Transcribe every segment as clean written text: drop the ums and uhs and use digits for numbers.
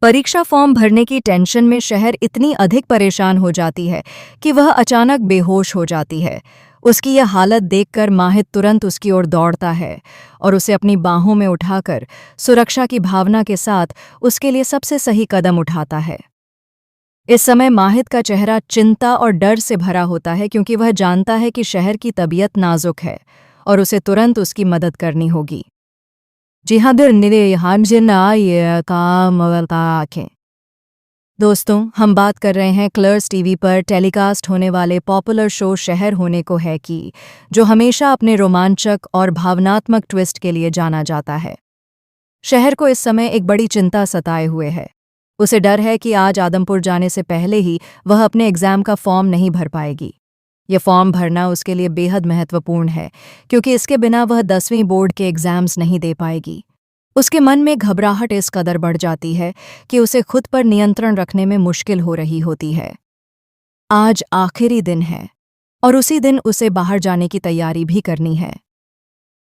परीक्षा फॉर्म भरने की टेंशन में शहर इतनी अधिक परेशान हो जाती है कि वह अचानक बेहोश हो जाती है। उसकी यह हालत देखकर माहिद तुरंत उसकी ओर दौड़ता है और उसे अपनी बाहों में उठाकर सुरक्षा की भावना के साथ उसके लिए सबसे सही कदम उठाता है। इस समय माहिद का चेहरा चिंता और डर से भरा होता है क्योंकि वह जानता है कि शहर की तबीयत नाजुक है और उसे तुरंत उसकी मदद करनी होगी। जी हाँ, आंखें। दोस्तों, हम बात कर रहे हैं कलर्स टीवी पर टेलीकास्ट होने वाले पॉपुलर शो शहर होने को है कि जो हमेशा अपने रोमांचक और भावनात्मक ट्विस्ट के लिए जाना जाता है। शहर को इस समय एक बड़ी चिंता सताए हुए है। उसे डर है कि आज आदमपुर जाने से पहले ही वह अपने एग्जाम का फॉर्म नहीं भर पाएगी। ये फॉर्म भरना उसके लिए बेहद महत्वपूर्ण है क्योंकि इसके बिना वह 10वीं बोर्ड के एग्जाम्स नहीं दे पाएगी। उसके मन में घबराहट इस कदर बढ़ जाती है कि उसे खुद पर नियंत्रण रखने में मुश्किल हो रही होती है। आज आखिरी दिन है और उसी दिन उसे बाहर जाने की तैयारी भी करनी है।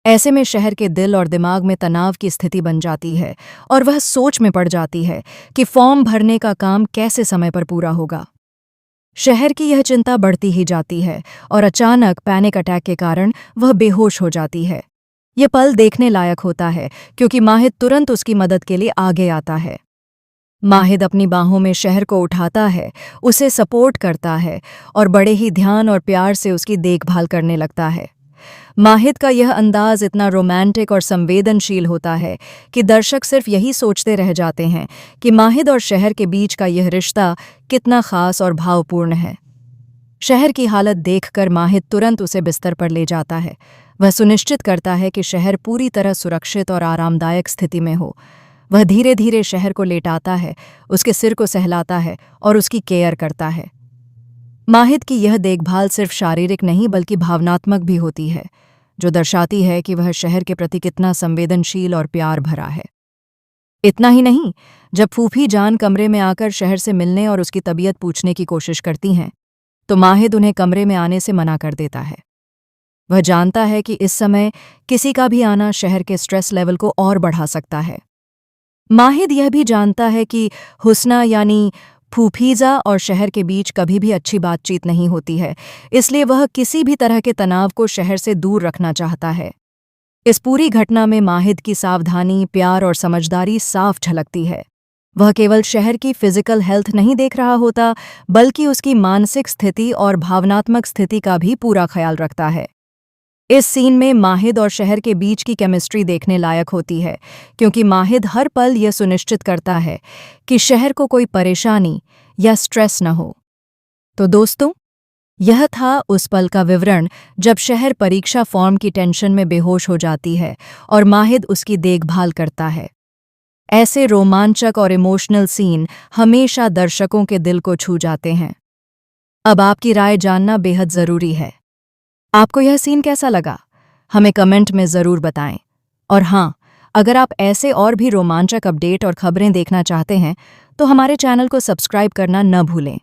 ऐसे में शहर के दिल और दिमाग में तनाव की स्थिति बन जाती है और वह सोच में पड़ जाती है कि फॉर्म भरने का काम कैसे समय पर पूरा होगा। शहर की यह चिंता बढ़ती ही जाती है और अचानक पैनिक अटैक के कारण वह बेहोश हो जाती है। ये पल देखने लायक होता है क्योंकि माहिद तुरंत उसकी मदद के लिए आगे आता है। माहिद अपनी बाहों में शहर को उठाता है, उसे सपोर्ट करता है और बड़े ही ध्यान और प्यार से उसकी देखभाल करने लगता है। माहिद का यह अंदाज इतना रोमांटिक और संवेदनशील होता है कि दर्शक सिर्फ यही सोचते रह जाते हैं कि माहिद और शहर के बीच का यह रिश्ता कितना खास और भावपूर्ण है। शहर की हालत देखकर माहिद तुरंत उसे बिस्तर पर ले जाता है। वह सुनिश्चित करता है कि शहर पूरी तरह सुरक्षित और आरामदायक स्थिति में हो। वह धीरे धीरे शहर को लेटाता है, उसके सिर को सहलाता है और उसकी केयर करता है। माहिद की यह देखभाल सिर्फ शारीरिक नहीं बल्कि भावनात्मक भी होती है, जो दर्शाती है कि वह शहर के प्रति कितना संवेदनशील और प्यार भरा है। इतना ही नहीं, जब फूफी जान कमरे में आकर शहर से मिलने और उसकी तबीयत पूछने की कोशिश करती हैं, तो माहिद उन्हें कमरे में आने से मना कर देता है। वह जानता है कि इस समय किसी का भी आना शहर के स्ट्रेस लेवल को और बढ़ा सकता है। माहिद यह भी जानता है कि हुस्ना यानी फूफीजा और शहर के बीच कभी भी अच्छी बातचीत नहीं होती है, इसलिए वह किसी भी तरह के तनाव को शहर से दूर रखना चाहता है। इस पूरी घटना में माहिद की सावधानी, प्यार और समझदारी साफ झलकती है। वह केवल शहर की फिजिकल हेल्थ नहीं देख रहा होता, बल्कि उसकी मानसिक स्थिति और भावनात्मक स्थिति का भी पूरा ख्याल रखता है। इस सीन में माहिद और शहर के बीच की केमिस्ट्री देखने लायक होती है क्योंकि माहिद हर पल यह सुनिश्चित करता है कि शहर को कोई परेशानी या स्ट्रेस न हो। तो दोस्तों, यह था उस पल का विवरण जब शहर परीक्षा फॉर्म की टेंशन में बेहोश हो जाती है और माहिद उसकी देखभाल करता है। ऐसे रोमांचक और इमोशनल सीन हमेशा दर्शकों के दिल को छू जाते हैं। अब आपकी राय जानना बेहद ज़रूरी है। आपको यह सीन कैसा लगा? हमें कमेंट में ज़रूर बताएं। और हाँ, अगर आप ऐसे और भी रोमांचक अपडेट और खबरें देखना चाहते हैं तो हमारे चैनल को सब्सक्राइब करना न भूलें।